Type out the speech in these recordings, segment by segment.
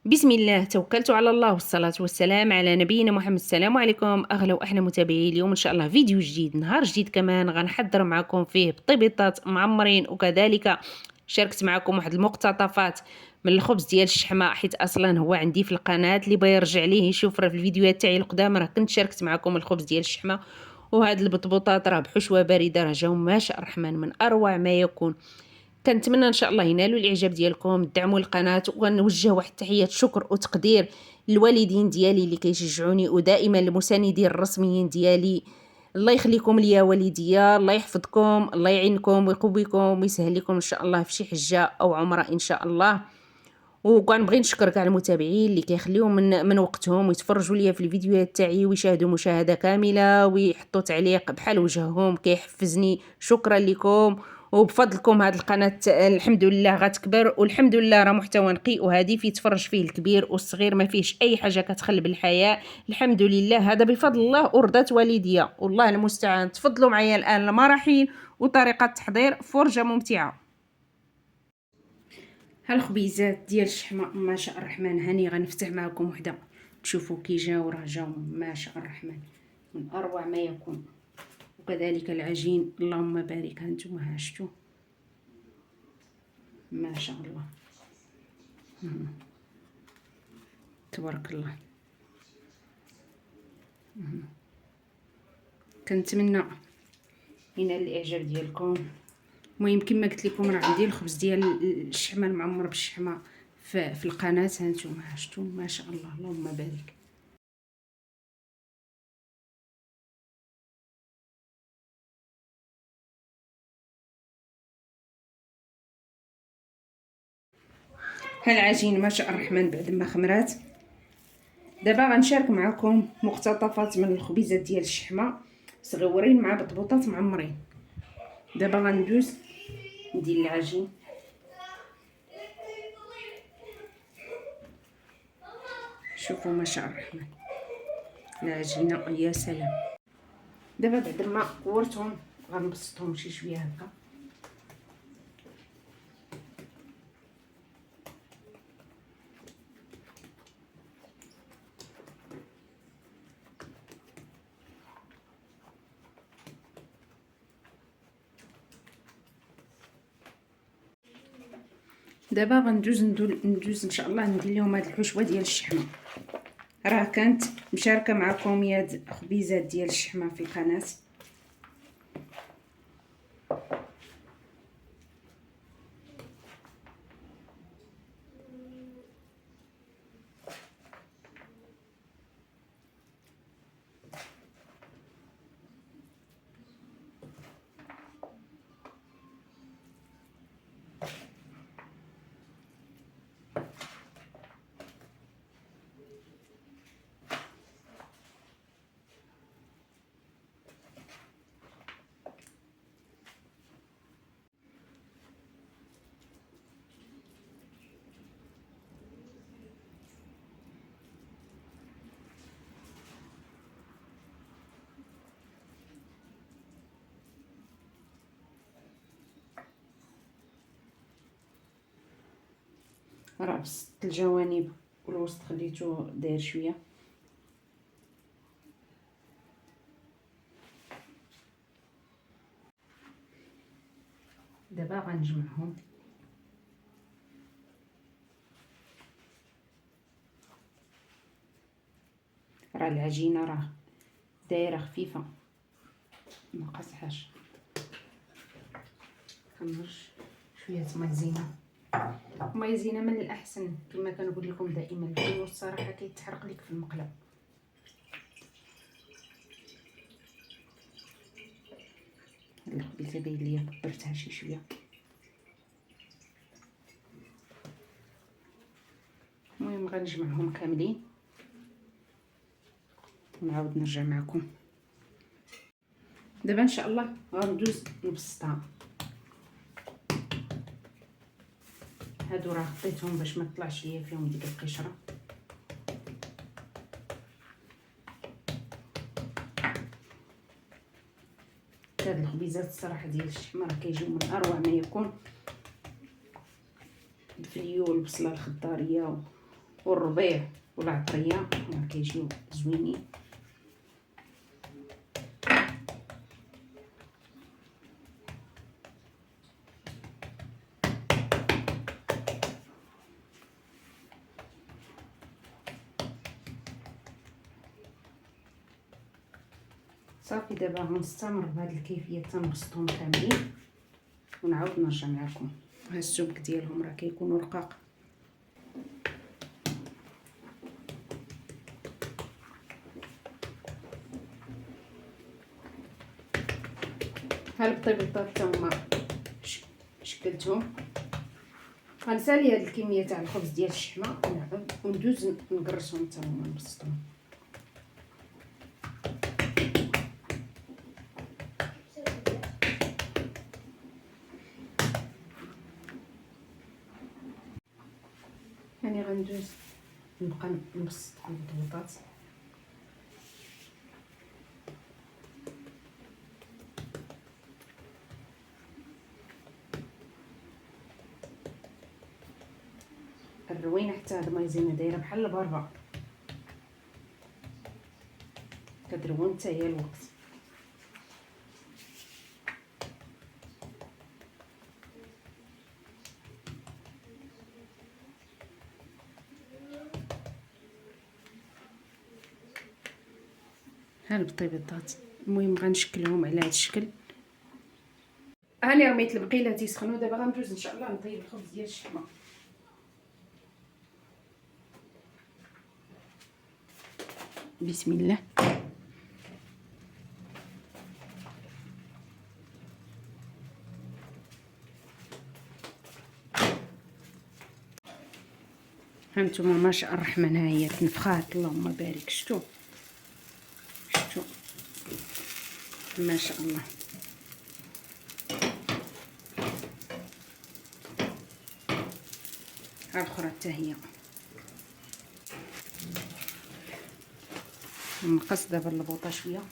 بسم الله توكلت على الله والصلاة والسلام على نبينا محمد. السلام عليكم أغلى وأحلى متابعين. اليوم إن شاء الله فيديو جديد، نهار جديد كمان غنحضر معكم فيه بطبيطات معمرين، وكذلك شاركت معكم واحد المقتطفات من الخبز ديال الشحمة، حيت أصلا هو عندي في القناة. اللي بغى يرجع ليه يشوف راه في الفيديوهات تاعي القدام راه كنت شاركت معكم الخبز ديال الشحمة. وهاد البطبوطات راه بحشوة باردة، راه جاو ما شاء الرحمن من أروع ما يكون. كنتمنى ان شاء الله ينالوا الاعجاب ديالكم، دعموا القناه، ونوجه واحد تحيه شكر وتقدير للوالدين ديالي اللي كيشجعوني، ودائما المساندين الرسميين ديالي. الله يخليكم ليا والديا، الله يحفظكم، الله يعينكم ويقويكم ويسهل لكم ان شاء الله في شي حجه او عمره ان شاء الله. وكنبغي نشكر كاع المتابعين اللي كيخليو من وقتهم ويتفرجوا ليا في الفيديوهات تاعي ويشاهدوا مشاهده كامله ويحطوا تعليق بحال وجههم كيحفزني. شكرا لكم، وبفضلكم هذه القناه الحمد لله غتكبر، والحمد لله راه محتوى نقي وهادف يتفرج فيه الكبير والصغير، ما فيهش اي حاجه كتخلب الحياه. الحمد لله، هذا بفضل الله ورضا والديا، والله المستعان. تفضلوا معايا الان المراحل وطريقه التحضير، فرجه ممتعه. ها الخبيزات ديال الشحمه ما شاء الرحمن، هاني غنفتح معكم وحده تشوفوا كي جاو، راه جاو ما شاء الرحمن من اروع ما يكون. وكذلك العجين اللهم بارك، هانتوما ها شفتوا ما شاء الله تبارك الله. كنتمنى ينال الاعجاب ديالكم. المهم كما قلت لكم راه عندي الخبز ديال الشحمه المعمر بالشحمه في القناه، هانتوما ها شفتوا ما شاء الله اللهم بارك. ها العجين ما شاء الرحمن بعد ما خمرات. دابا غنشارك معكم مقتطفات من الخبيزات ديال الشحمه صغيورين مع بطبوطات معمرين. دابا غندوز ندير العجين. شوفوا ما شاء الرحمن العجينه يا سلام. دابا بعد ما كورتهم غنبسطهم شي شويه هكا. دابا ندوز ان شاء الله ندير لهم هاد الحشوه ديال الشحمه. راه كانت مشاركه معكم يا خبيزات ديال الشحمه في القناه. راه بسطت الجوانب والوسط خليته داير شويه. دابا غنجمعهم. راه العجينه راه دايره خفيفه ما قاصحاش. كنرش شويه مايزينا. مايزينا من الاحسن كما كنقول لكم دائما، الفلوس الصراحه كيتحرق لك في المقله. الخبيزه باين ليا كبرتها شي شويه. المهم غنجمعهم كاملين ونعاود نرجع معكم. دابا ان شاء الله غندوز نبسطها. هادو راه خطيتهم باش ما تطلعش ليا فيهم ديك القشره. هاد الخبيزات الصراحه ديال الشحمه راه كيجيو من اروع ما يكون. الفليو والبصله الخضاريه والربيع والعطريه راه كيجيو زوينين. صافي دابا غنستمر بهذه الكيفيه تنبسطهم كاملين ونعاود نرجع معكم. ها السمك ديالهم راه كيكونوا رقاق. ها البطيبيطات حتى هما شكلتهم. غنسالي هاد الكميه تاع الخبز ديال الشحمه ونعاود وندوز نقرصهم حتى هما نبسطهم. يعني غندوز نبقى نبسط البطيبيطات. الروينه حتى هاد المايزينا دايره بحال البربه، كترون حتى هي الوقت. ها البطيبيطات المهم غنشكلهم على هذا الشكل. هاني رميت البقيله تيسخنوا، دابا غندوز ان شاء الله نطيب الخبز ديال الشحمه. بسم الله. هانتوما ما شاء الرحمن، ها هي تنفخات اللهم بارك. شتو ما شاء الله. ها الاخرى حتى هي. نقص دابا البوطه شويه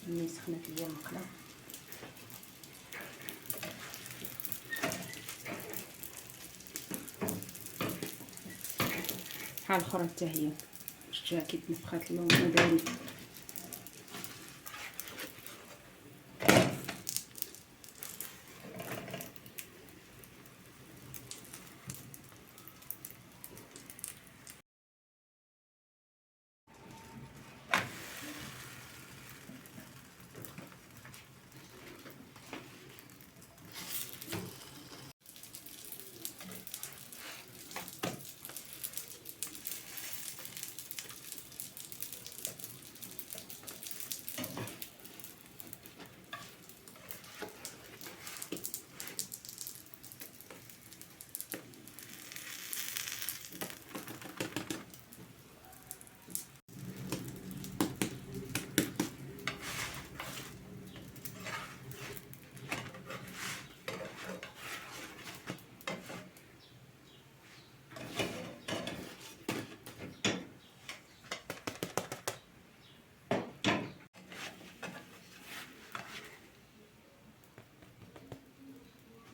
ملي سخنات ليا المقله. ها الاخرى حتى هي شفتوها كي تنفخات اللهم بارك.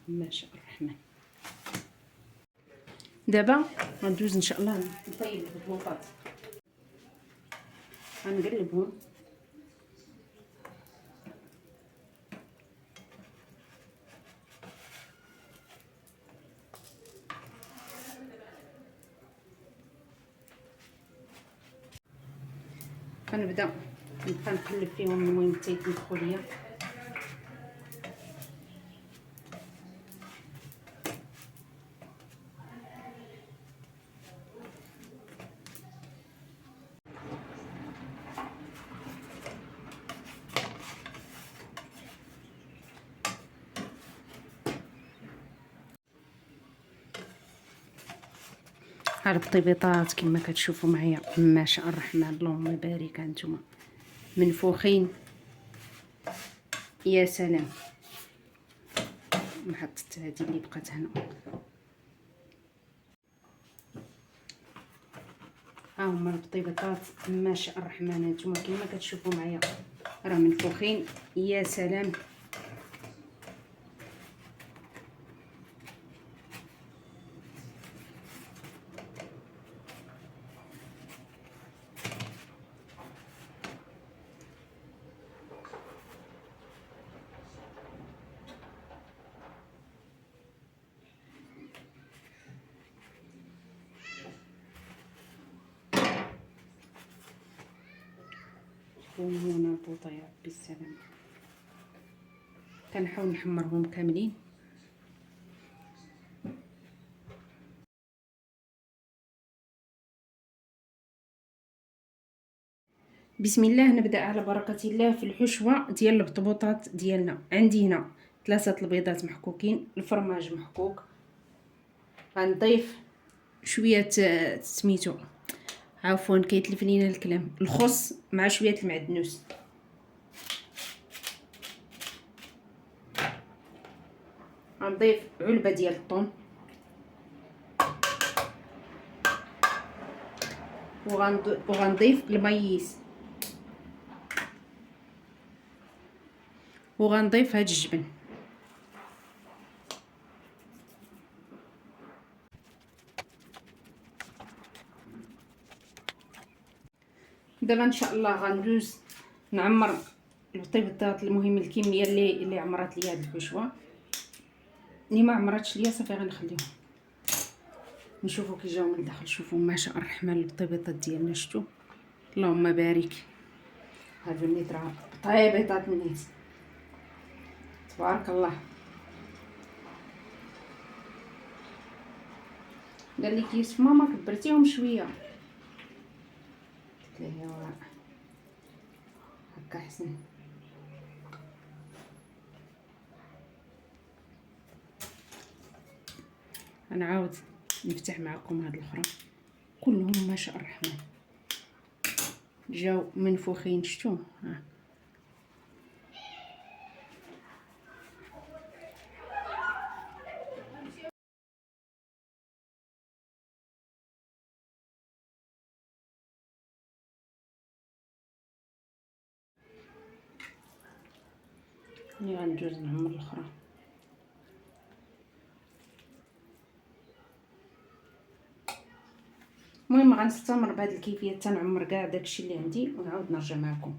ما شاء الرحمن. دابا غندوز ان شاء الله نطيب البطاط. غنقلبهم غنبدا نبقى نقلب فيهم المهم حتى يتنفخوا ليا. ها البطيبيطات كما كتشوفوا معايا ما شاء الرحمن اللهم بارك. هانتوما منفوخين يا سلام. محطت هذه اللي بقات هنا. ها هما البطيبيطات ما شاء الرحمن. هانتوما كما كتشوفوا معايا راه منفوخين يا سلام. ونربطها يا ربي السلام. كنحاول نحمرهم كاملين. بسم الله، نبدا على بركه الله في الحشوه ديال البطبوطات ديالنا. عندي هنا 3 البيضات محكوكين، الفرماج محكوك. غنضيف شويه سميتو، عفوا كيتلف لينا الكلام، الخس مع شويه المعدنوس. غنضيف علبه ديال الطون، وغنضيف الميس، وغنضيف هاد الجبن. دابا ان شاء الله غندوز نعمر البطيبطات. المهم الكميه اللي عمرات ليا هاد الحشوه، اللي ما عمراتش ليا صافي غنخليهم. نشوفوا كي جاو من الداخل. شوفوا ما شاء الرحمن البطيبطات ديالنا، شفتوا اللهم بارك. هادو النيت راه بطيبطات النيت تبارك الله. قال لي يوسف ماما كبرتيهم شويه، قلت له هكا حسن. انا عاود نفتح معكم هاد الاخرى كلهم ما شاء الرحمن جاو منفوخين، شفتوا اللي غندوز نعمر الاخرى. المهم غنستمر بهذه الكيفيه حتى نعمر كاع داكشي اللي عندي ونعاود نرجع معكم.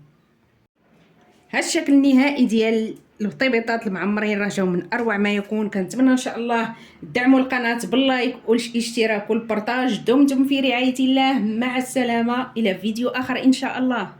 هذا الشكل النهائي ديال البطيبيطات المعمرين راه جاو من اروع ما يكون. كنتمنى ان شاء الله تدعموا القناه باللايك والاشتراك والبارطاج. دمتم في رعايه الله، مع السلامه، الى فيديو اخر ان شاء الله.